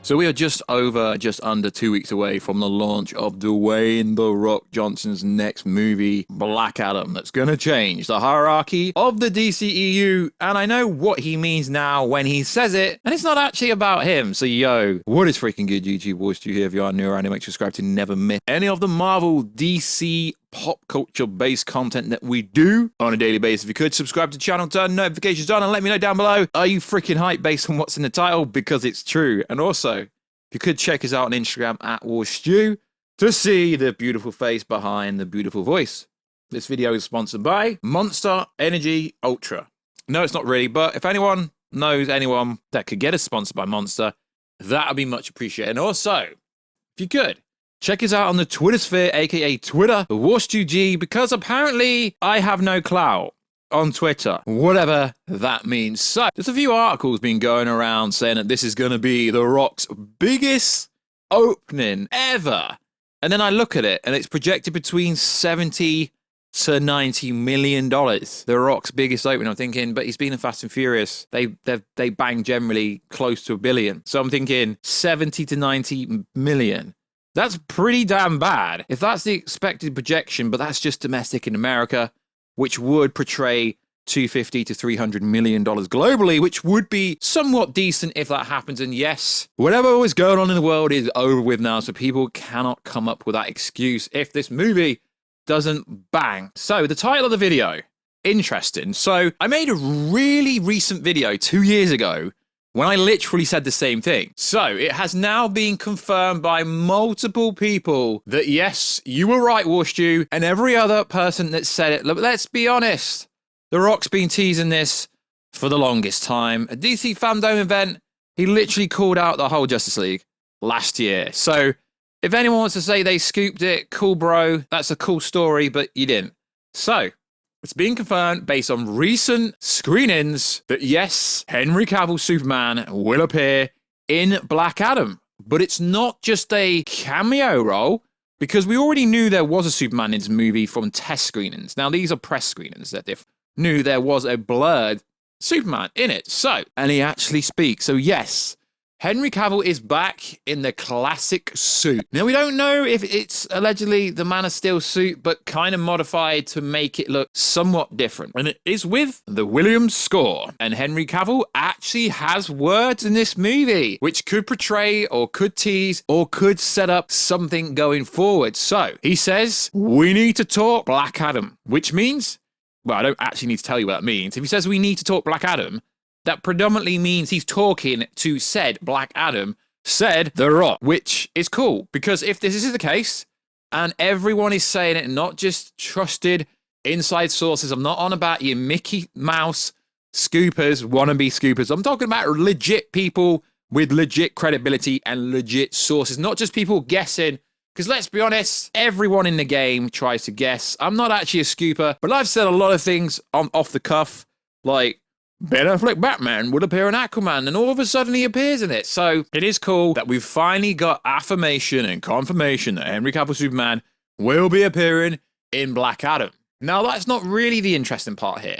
So we are just under 2 weeks away from the launch of Dwayne "The Rock" Johnson's next movie, Black Adam, that's going to change the hierarchy of the DCEU. And I know what he means now when he says it, and it's not actually about him. So yo, what is freaking good, YouTube? Warstu here. If you are new around here, make sure to subscribe to never miss any of the Marvel, DC, pop culture based content that we do on a daily basis. If you could subscribe to the channel, turn notifications on, and let me know down below, are you freaking hyped based on what's in the title? Because it's true. And also, if you could check us out on Instagram at Warstu to see the beautiful face behind the beautiful voice. This video is sponsored by Monster Energy Ultra. No, it's not really, but if anyone knows anyone that could get us sponsored by Monster, that would be much appreciated. And also, if you could, check us out on the Twitter sphere, aka Twitter, the Warstu G, because apparently I have no clout on Twitter, whatever that means. So, there's a few articles been going around saying that this is going to be The Rock's biggest opening ever. And then I look at it, and it's projected between 70 to $90 million. The Rock's biggest opening. I'm thinking, but he's been in Fast and Furious. They bang generally close to $1 billion. So I'm thinking 70 to 90 million. That's pretty damn bad. If that's the expected projection, but that's just domestic in America, which would portray $250 to $300 million globally, which would be somewhat decent if that happens. And yes, whatever was going on in the world is over with now, so people cannot come up with that excuse if this movie doesn't bang. So the title of the video, interesting. So I made a really recent video 2 years ago when I literally said the same thing. So it has now been confirmed by multiple people that yes, you were right, Warstu, and every other person that said it. Look, let's be honest. The Rock's been teasing this for the longest time. A DC Fandom event, he literally called out the whole Justice League last year. So if anyone wants to say they scooped it, cool bro, that's a cool story, but you didn't. So it's been confirmed based on recent screenings that yes, Henry Cavill Superman will appear in Black Adam. But it's not just a cameo role, because we already knew there was a Superman in this movie from test screenings. Now, these are press screenings that they knew there was a blurred Superman in it. So, and he actually speaks. So yes, Henry Cavill is back in the classic suit. Now, we don't know if it's allegedly the Man of Steel suit, but kind of modified to make it look somewhat different. And it is with the Williams score. And Henry Cavill actually has words in this movie, which could portray or could tease or could set up something going forward. So he says, we need to talk Black Adam, which means, well, I don't actually need to tell you what that means. If he says we need to talk Black Adam, that predominantly means he's talking to said Black Adam, said The Rock, which is cool, because if this is the case, and everyone is saying it, not just trusted inside sources, I'm not on about your Mickey Mouse scoopers, wannabe scoopers, I'm talking about legit people with legit credibility and legit sources, not just people guessing, because let's be honest, everyone in the game tries to guess. I'm not actually a scooper, but I've said a lot of things off the cuff, like Ben Affleck Batman would appear in Aquaman, and all of a sudden he appears in it. So it is cool that we've finally got affirmation and confirmation that Henry Cavill Superman will be appearing in Black Adam. Now, that's not really the interesting part here.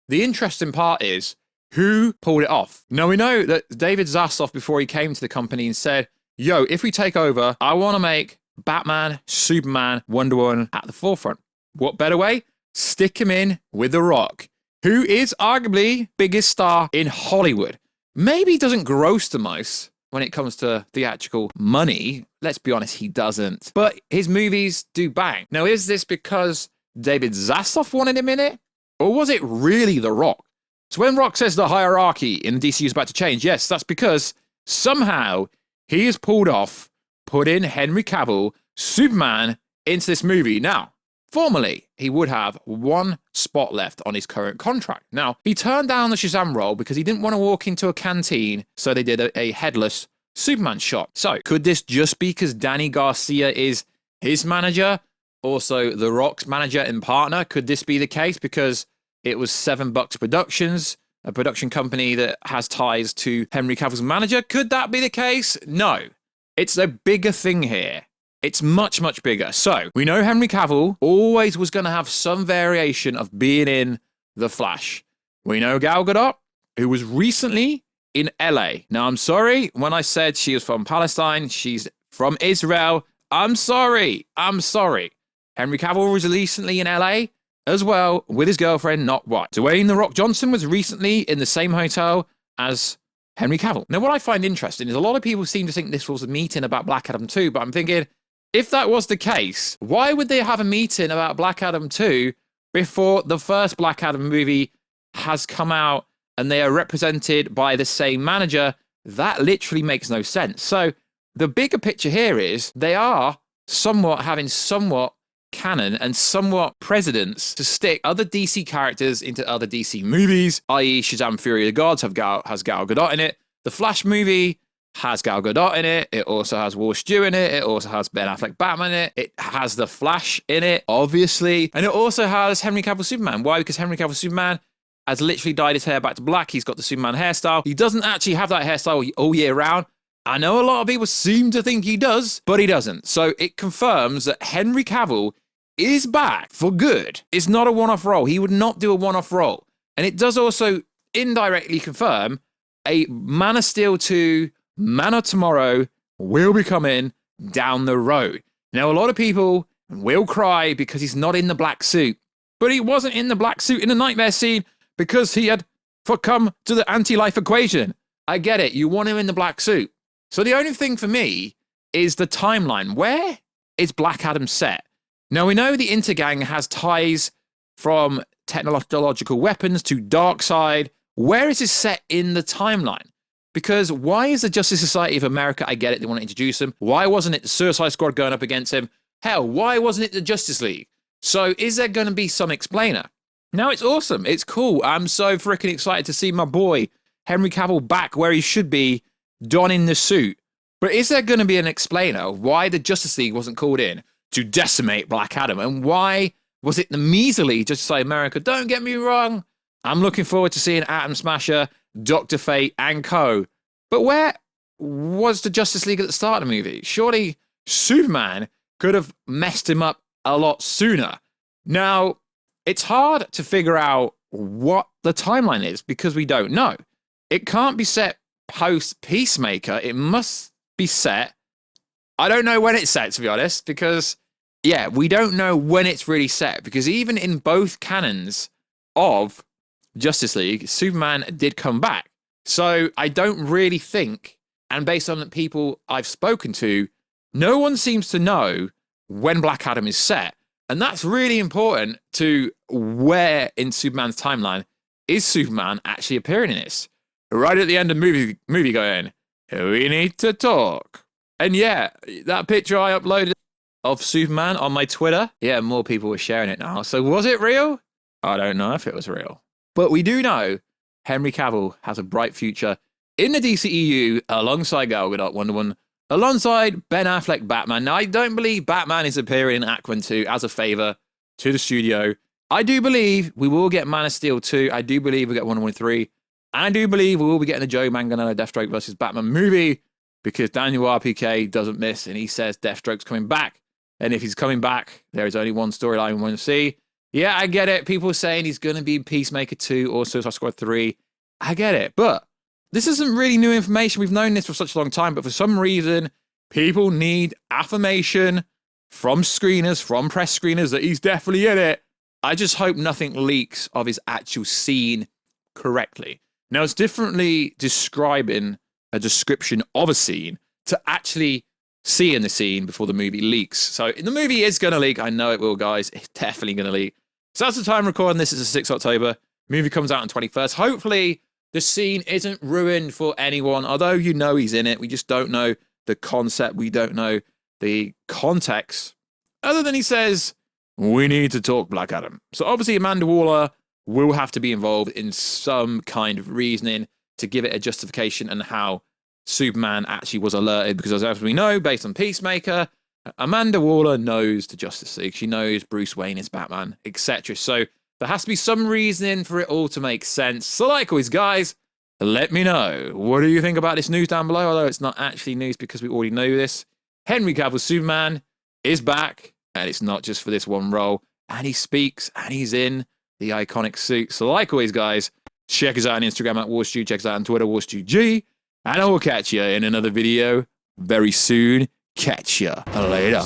The interesting part is who pulled it off. Now, we know that David Zaslav, before he came to the company and said, yo, if we take over, I want to make Batman, Superman, Wonder Woman at the forefront. What better way? Stick him in with The Rock, who is arguably biggest star in Hollywood. Maybe doesn't gross the most when it comes to theatrical money. Let's be honest, he doesn't. But his movies do bang. Now, is this because David Zaslav wanted him in it? Or was it really The Rock? So when Rock says the hierarchy in the DCU is about to change, yes, that's because somehow he has pulled off putting Henry Cavill, Superman, into this movie. Now, formally, he would have one spot left on his current contract. Now, he turned down the Shazam role because he didn't want to walk into a canteen, so they did a headless Superman shot. So, could this just be because Danny Garcia is his manager, also The Rock's manager and partner? Could this be the case because it was $7 Productions, a production company that has ties to Henry Cavill's manager? Could that be the case? No. It's a bigger thing here. It's much, much bigger. So, we know Henry Cavill always was going to have some variation of being in The Flash. We know Gal Gadot, who was recently in LA. Now, I'm sorry when I said she was from Palestine. She's from Israel. I'm sorry. Henry Cavill was recently in LA as well with his girlfriend, not white. Dwayne "The Rock" Johnson was recently in the same hotel as Henry Cavill. Now, what I find interesting is a lot of people seem to think this was a meeting about Black Adam 2, but I'm thinking, if that was the case, why would they have a meeting about Black Adam 2 before the first Black Adam movie has come out and they are represented by the same manager? That literally makes no sense. So the bigger picture here is they are having somewhat canon and somewhat precedence to stick other DC characters into other DC movies, i.e. Shazam! Fury of the Gods has Gal Gadot in it. The Flash movie has Gal Gadot in it. It also has Warstu in it. It also has Ben Affleck Batman in it. It has The Flash in it, obviously. And it also has Henry Cavill Superman. Why? Because Henry Cavill Superman has literally dyed his hair back to black. He's got the Superman hairstyle. He doesn't actually have that hairstyle all year round. I know a lot of people seem to think he does, but he doesn't. So it confirms that Henry Cavill is back for good. It's not a one-off role. He would not do a one-off role. And it does also indirectly confirm a Man of Steel 2, Man of Tomorrow will be coming down the road. Now, a lot of people will cry because he's not in the black suit, but he wasn't in the black suit in the nightmare scene because he had succumbed to the anti-life equation. I get it. You want him in the black suit. So the only thing for me is the timeline. Where is Black Adam set? Now, we know the Intergang has ties from technological weapons to Darkseid. Where is this set in the timeline? Because why is the Justice Society of America? I get it, they want to introduce him. Why wasn't it the Suicide Squad going up against him? Hell, why wasn't it the Justice League? So is there going to be some explainer? Now, it's awesome. It's cool. I'm so freaking excited to see my boy Henry Cavill back where he should be, donning the suit. But is there going to be an explainer why the Justice League wasn't called in to decimate Black Adam? And why was it the measly Justice Society of America? Don't get me wrong. I'm looking forward to seeing Atom Smasher, Dr. Fate, and co. But where was the Justice League at the start of the movie? Surely Superman could have messed him up a lot sooner. Now, it's hard to figure out what the timeline is because we don't know. It can't be set post Peacemaker. It must be set. I don't know when it's set, to be honest, because, yeah, we don't know when it's really set. Because even in both canons of Justice League, Superman did come back. So I don't really think, and based on the people I've spoken to, no one seems to know when Black Adam is set. And that's really important to where in Superman's timeline is Superman actually appearing in this. Right at the end of the movie going, we need to talk. And yeah, that picture I uploaded of Superman on my Twitter, yeah, more people were sharing it now. So was it real? I don't know if it was real. But we do know Henry Cavill has a bright future in the DCEU alongside Gal Gadot, Wonder Woman, alongside Ben Affleck Batman. Now, I don't believe Batman is appearing in Aquaman 2 as a favor to the studio. I do believe we will get Man of Steel 2. I do believe we'll get Wonder Woman 3. And I do believe we will be getting a Joe Manganiello Deathstroke versus Batman movie because Daniel RPK doesn't miss and he says Deathstroke's coming back. And if he's coming back, there is only one storyline we want to see. Yeah, I get it. People are saying he's going to be Peacemaker 2 or Suicide Squad 3. I get it. But this isn't really new information. We've known this for such a long time. But for some reason, people need affirmation from screeners, from press screeners, that he's definitely in it. I just hope nothing leaks of his actual scene correctly. Now, it's differently describing a description of a scene to actually seeing the scene before the movie leaks. So the movie is going to leak. I know it will, guys. It's definitely going to leak. So that's the time recording. This is the 6th October. Movie comes out on 21st. Hopefully, the scene isn't ruined for anyone. Although you know he's in it. We just don't know the concept. We don't know the context. Other than he says, we need to talk Black Adam. So obviously, Amanda Waller will have to be involved in some kind of reasoning to give it a justification and how Superman actually was alerted. Because as we know, based on Peacemaker, Amanda Waller knows the Justice League. She knows Bruce Wayne is Batman, etc. So there has to be some reasoning for it all to make sense. So like always, guys, let me know. What do you think about this news down below? Although it's not actually news because we already know this. Henry Cavill Superman is back. And it's not just for this one role. And he speaks and he's in the iconic suit. So like always, guys, Check us out on Instagram at Warstu. Check us out on Twitter, WarstuG. And I will catch you in another video very soon. Catch ya later.